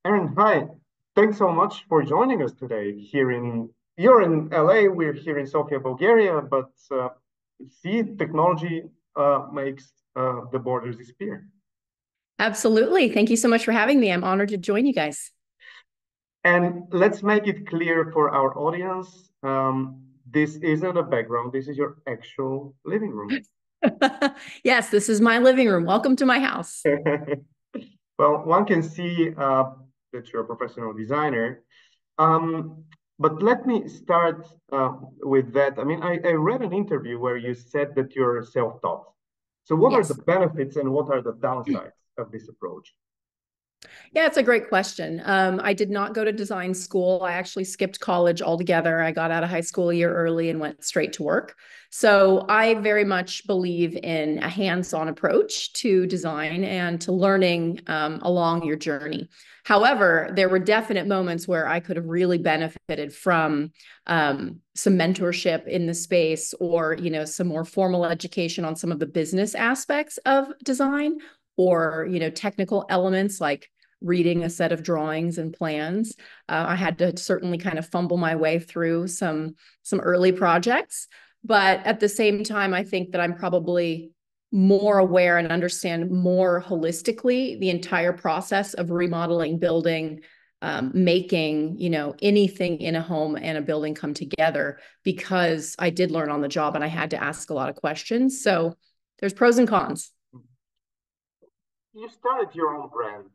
Erin, hi. Thanks so much for joining us today. You're in LA, we're here in Sofia, Bulgaria, but see, technology makes the borders disappear. Absolutely. Thank you so much for having me. I'm honored to join you guys. And let's make it clear for our audience, this isn't a background, this is your actual living room. Yes, this is my living room. Welcome to my house. Well, one can see that you're a professional designer. Um, but let me start with that. I mean, I read an interview where you said that you're self-taught. So, what are the Yes. benefits and what are the downsides of this approach? Yeah, it's a great question. I did not go to design school. I actually skipped college altogether. I got out of high school a year early and went straight to work. So I very much believe in a hands-on approach to design and to learning along your journey. However, there were definite moments where I could have really benefited from some mentorship in the space, or some more formal education on some of the business aspects of design, or technical elements like reading a set of drawings and plans. I had to certainly kind of fumble my way through some early projects, but at the same time, I think that I'm probably more aware and understand more holistically the entire process of remodeling, building, making anything in a home and a building come together, because I did learn on the job and I had to ask a lot of questions. So there's pros and cons. You started your own brand,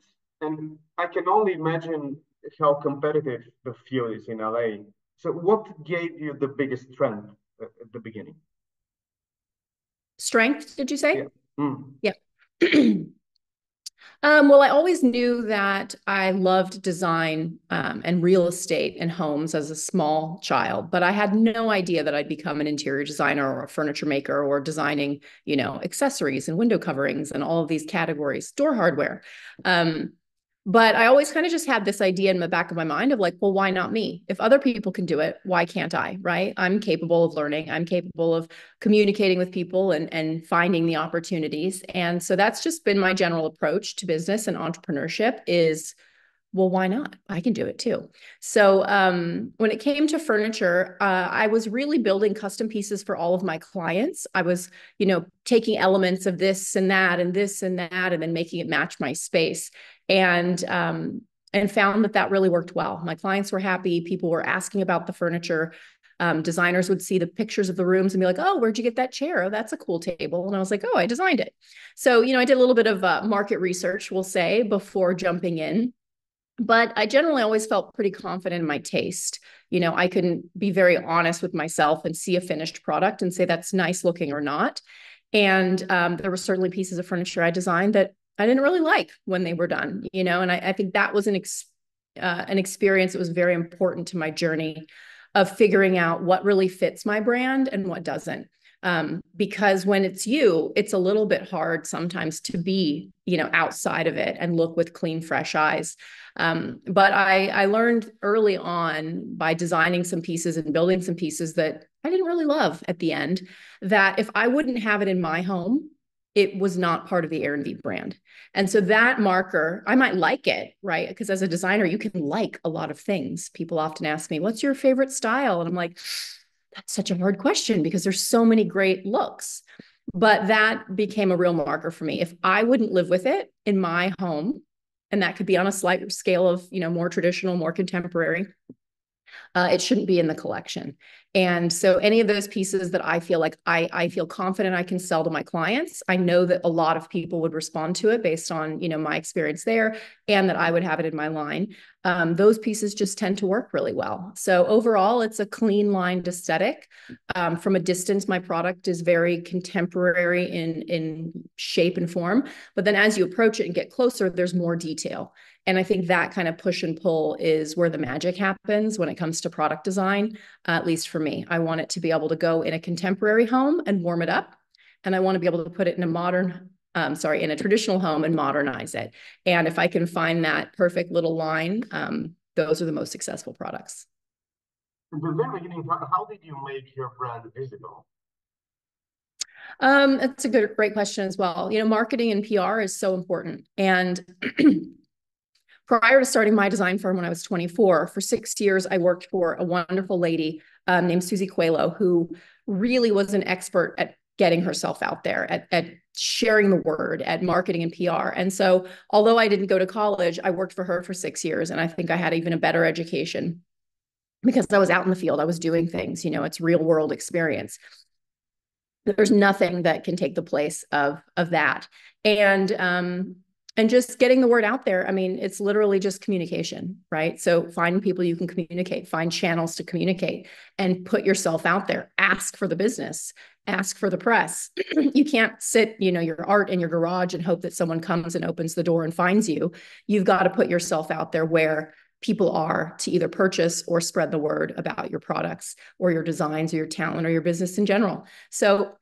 and I can only imagine how competitive the field is in LA. So, what gave you the biggest strength at the beginning? Strength, did you Yeah. say? Mm. Yeah. Well, I always knew that I loved design and real estate and homes as a small child, but I had no idea that I'd become an interior designer or a furniture maker or designing, accessories and window coverings and all of these categories, door hardware. Um, but I always kind of just had this idea in the back of my mind of like, well, why not me? If other people can do it, why can't I? Right? I'm capable of learning. I'm capable of communicating with people and finding the opportunities. And so that's just been my general approach to business and entrepreneurship is, well, why not? I can do it too. So when it came to furniture, I was really building custom pieces for all of my clients. I was, taking elements of this and that and this and that, and then making it match my space. And found that that really worked well. My clients were happy. People were asking about the furniture. Designers would see the pictures of the rooms and be like, "Oh, where'd you get that chair? Oh, that's a cool table." And I was like, "Oh, I designed it." So, I did a little bit of market research, we'll say, before jumping in, but I generally always felt pretty confident in my taste. I couldn't be very honest with myself and see a finished product and say that's nice looking or not. And there were certainly pieces of furniture I designed that I didn't really like when they were done, and I think that was an experience that was very important to my journey of figuring out what really fits my brand and what doesn't. Because when it's you, it's a little bit hard sometimes to be, outside of it and look with clean, fresh eyes. But I learned early on by designing some pieces and building some pieces that I didn't really love at the end, that if I wouldn't have it in my home, it was not part of the ERINN V brand. And so that marker, I might like it, right? Because as a designer, you can like a lot of things. People often ask me, what's your favorite style? And I'm like, that's such a hard question because there's so many great looks. But that became a real marker for me. If I wouldn't live with it in my home, and that could be on a slight scale of, more traditional, more contemporary, it shouldn't be in the collection. And so any of those pieces that I feel like I feel confident I can sell to my clients, I know that a lot of people would respond to it based on, my experience there, and that I would have it in my line. Those pieces just tend to work really well. So overall, it's a clean lined aesthetic. From a distance, my product is very contemporary in shape and form. But then as you approach it and get closer, there's more detail. And I think that kind of push and pull is where the magic happens when it comes to product design, at least for me. I want it to be able to go in a contemporary home and warm it up. And I want to be able to put it in a in a traditional home and modernize it. And if I can find that perfect little line, those are the most successful products. In the very beginning, how did you make your brand visible? That's a great question as well. Marketing and PR is so important. And prior to starting my design firm when I was 24, for 6 years, I worked for a wonderful lady named Susie Coelho, who really was an expert at getting herself out there, at sharing the word, at marketing and PR. And so although I didn't go to college, I worked for her for 6 years. And I think I had even a better education because I was out in the field. I was doing things, it's real world experience. There's nothing that can take the place of that. And just getting the word out there. I mean, it's literally just communication, right? So find people you can communicate, find channels to communicate, and put yourself out there. Ask for the business, ask for the press. You can't sit, your art in your garage and hope that someone comes and opens the door and finds you. You've got to put yourself out there where people are to either purchase or spread the word about your products or your designs or your talent or your business in general. So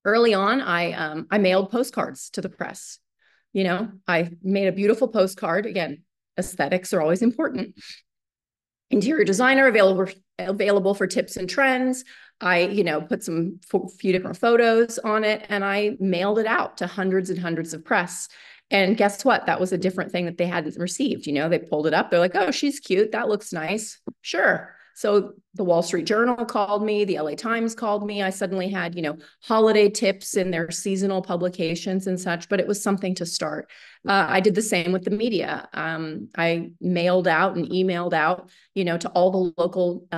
early on, I mailed postcards to the press. I made a beautiful postcard. Again, aesthetics are always important. Interior designer available for tips and trends. I, put few different photos on it, and I mailed it out to hundreds and hundreds of press. And guess what? That was a different thing that they hadn't received. They pulled it up. They're like, oh, she's cute. That looks nice. Sure. So the Wall Street Journal called me, the LA Times called me. I suddenly had, holiday tips in their seasonal publications and such, but it was something to start. I did the same with the media. I mailed out and emailed out, to all the local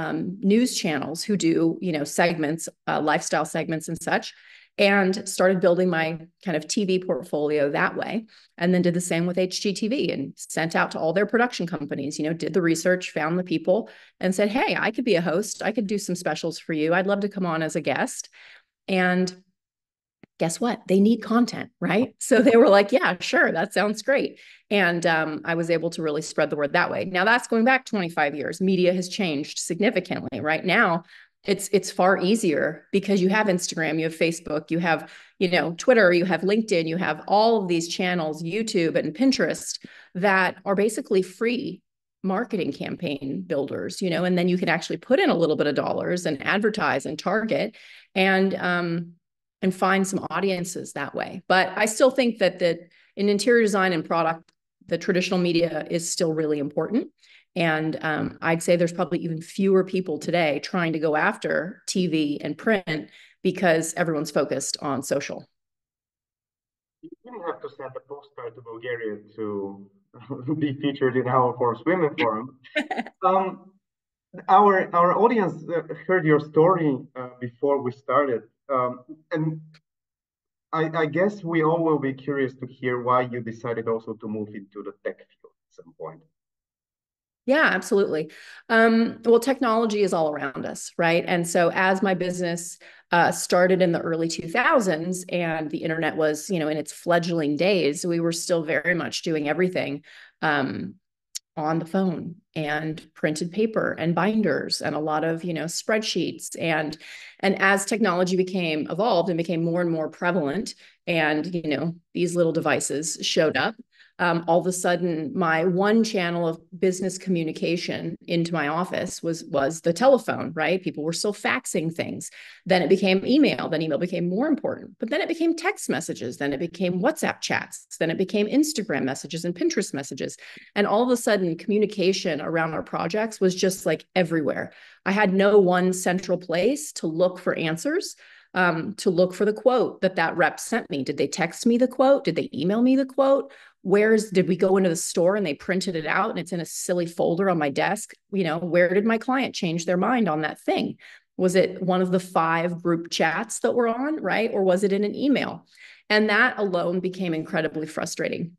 news channels who do, segments, lifestyle segments and such, and started building my kind of TV portfolio that way. And then did the same with HGTV and sent out to all their production companies, did the research, found the people and said, hey, I could be a host. I could do some specials for you. I'd love to come on as a guest. And guess what? They need content, right? So they were like, yeah, sure. That sounds great. And I was able to really spread the word that way. Now that's going back 25 years. Media has changed significantly. Right now, it's far easier because you have Instagram, you have Facebook, you have, Twitter, you have LinkedIn, you have all of these channels, YouTube and Pinterest, that are basically free marketing campaign builders, and then you can actually put in a little bit of dollars and advertise and target and find some audiences that way. But I still think that in interior design and product, the traditional media is still really important. And I'd say there's probably even fewer people today trying to go after TV and print because everyone's focused on social. You didn't have to send a postcard to Bulgaria to be featured in our Forbes Women Forum. Our audience heard your story before we started. And I guess we all will be curious to hear why you decided also to move into the tech field at some point. Yeah, absolutely. Well, technology is all around us, right? And so as my business started in the early 2000s and the internet was, in its fledgling days, we were still very much doing everything on the phone and printed paper and binders and a lot of, spreadsheets. And as technology evolved and became more and more prevalent and, these little devices showed up, all of a sudden, my one channel of business communication into my office was the telephone, right? People were still faxing things. Then it became email. Then email became more important. But then it became text messages. Then it became WhatsApp chats. Then it became Instagram messages and Pinterest messages. And all of a sudden, communication around our projects was just like everywhere. I had no one central place to look for answers. To look for the quote that rep sent me. Did they text me the quote? Did they email me the quote? Did we go into the store and they printed it out and it's in a silly folder on my desk? Where did my client change their mind on that thing? Was it one of the 5 group chats that we're on, right? Or was it in an email? And that alone became incredibly frustrating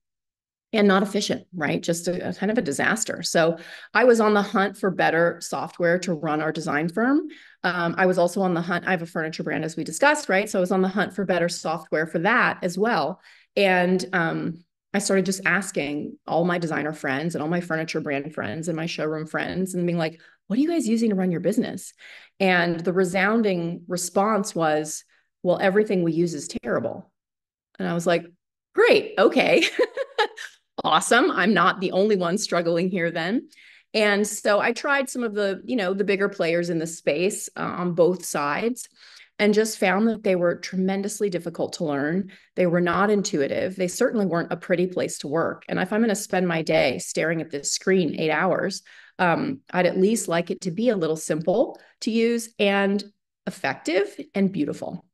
and not efficient, right? Just a kind of a disaster. So I was on the hunt for better software to run our design firm. I was also on the hunt. I have a furniture brand, as we discussed, right? So I was on the hunt for better software for that as well. And I started just asking all my designer friends and all my furniture brand friends and my showroom friends and being like, what are you guys using to run your business? And the resounding response was, well, everything we use is terrible. And I was like, great, okay. Awesome. I'm not the only one struggling here then. And so I tried some of the, the bigger players in the space on both sides. and just found that they were tremendously difficult to learn. They were not intuitive. They certainly weren't a pretty place to work. And if I'm going to spend my day staring at this screen 8 hours, I'd at least like it to be a little simple to use and effective and beautiful.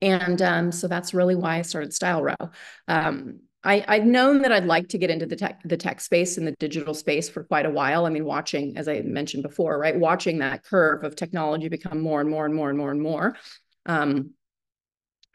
And so that's really why I started Style Row. I'd known that I'd like to get into the tech space and the digital space for quite a while. I mean, watching, as I mentioned before, right, watching that curve of technology become more and more and more and more and more. I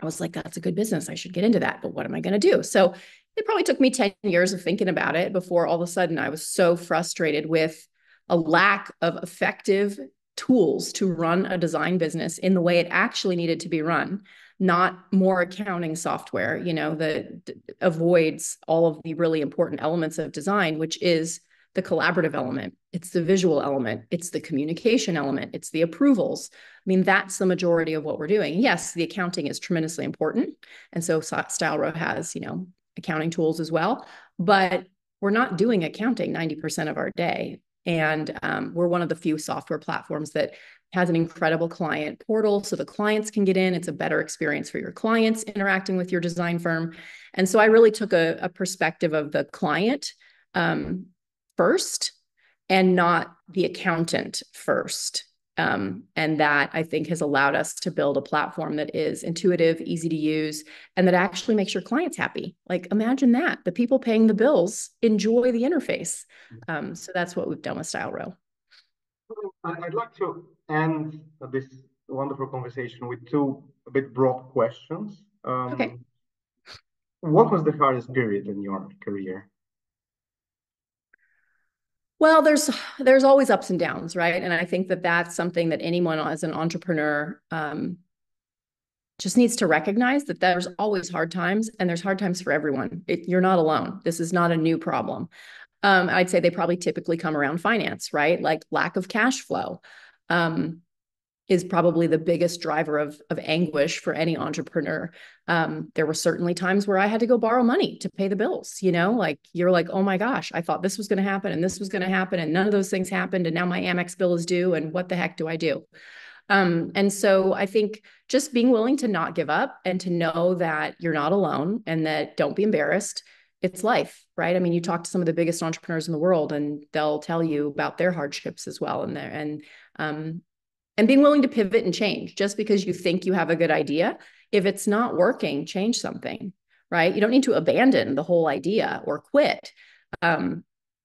was like, that's a good business. I should get into that. But what am I going to do? So it probably took me 10 years of thinking about it before all of a sudden I was so frustrated with a lack of effective tools to run a design business in the way it actually needed to be run. Not more accounting software, you know, that avoids all of the really important elements of design, which is the collaborative element. It's the visual element. It's the communication element. It's the approvals. I mean, that's the majority of what we're doing. Yes, the accounting is tremendously important. And so Style Row has, you know, accounting tools as well, but we're not doing accounting 90% of our day. And we're one of the few software platforms that has an incredible client portal so the clients can get in. It's a better experience for your clients interacting with your design firm. And so I really took a perspective of the client first and not the accountant first. And that I think has allowed us to build a platform that is intuitive, easy to use, and that actually makes your clients happy. Like, imagine that. The people paying the bills enjoy the interface. So that's what we've done with Style Row. I'd like to end this wonderful conversation with two a bit broad questions. Okay. What was the hardest period in your career? Well, there's always ups and downs, right? And I think that that's something that anyone as an entrepreneur just needs to recognize, that there's always hard times, and there's hard times for everyone. You're not alone. This is not a new problem. I'd say they probably typically come around finance, right? Like lack of cash flow is probably the biggest driver of anguish for any entrepreneur. There were certainly times where I had to go borrow money to pay the bills, you know, like you're like, oh my gosh, I thought this was going to happen and this was going to happen and none of those things happened. And now my Amex bill is due. And what the heck do I do? And so I think just being willing to not give up and to know that you're not alone and that don't be embarrassed. It's life, right? I mean, you talk to some of the biggest entrepreneurs in the world and they'll tell you about their hardships as well. And being willing to pivot and change just because you think you have a good idea. If it's not working, change something, right? You don't need to abandon the whole idea or quit.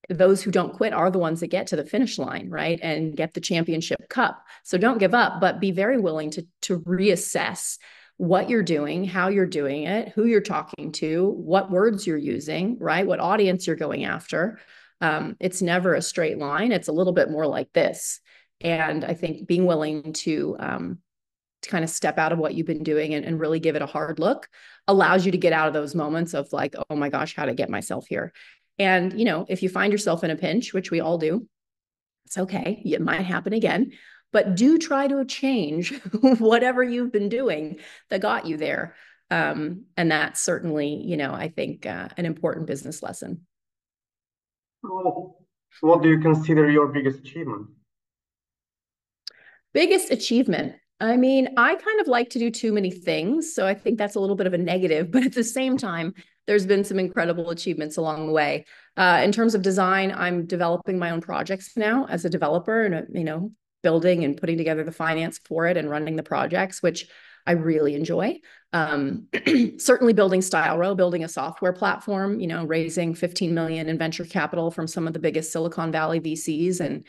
Those who don't quit are the ones that get to the finish line, right? And get the championship cup. So don't give up, but be very willing to reassess what you're doing, how you're doing it, who you're talking to, what words you're using, right? What audience you're going after. It's never a straight line. It's a little bit more like this. And I think being willing to kind of step out of what you've been doing and really give it a hard look allows you to get out of those moments of like, oh my gosh, how to get myself here. And, you know, if you find yourself in a pinch, which we all do, it's okay. It might happen again, but do try to change whatever you've been doing that got you there. And that's certainly, you know, I think an important business lesson. So what do you consider your biggest achievement? Biggest achievement. I mean, I kind of like to do too many things. So I think that's a little bit of a negative, but at the same time, there's been some incredible achievements along the way. In terms of design, I'm developing my own projects now as a developer and, you know, building and putting together the finance for it and running the projects, which I really enjoy. Certainly building Style Row, building a software platform, you know, raising 15 million in venture capital from some of the biggest Silicon Valley VCs and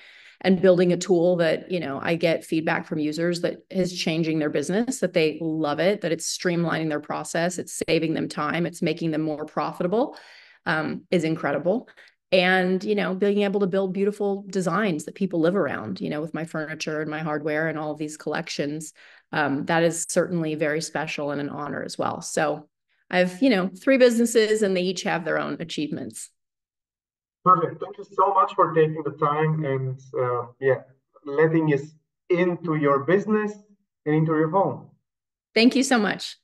building a tool that, you know, I get feedback from users that is changing their business, that they love it, that it's streamlining their process, it's saving them time, it's making them more profitable, is incredible. And, you know, being able to build beautiful designs that people live around, you know, with my furniture and my hardware and all of these collections, that is certainly very special and an honor as well. So I have, you know, 3 businesses and they each have their own achievements. Perfect. Thank you so much for taking the time and letting us into your business and into your home. Thank you so much.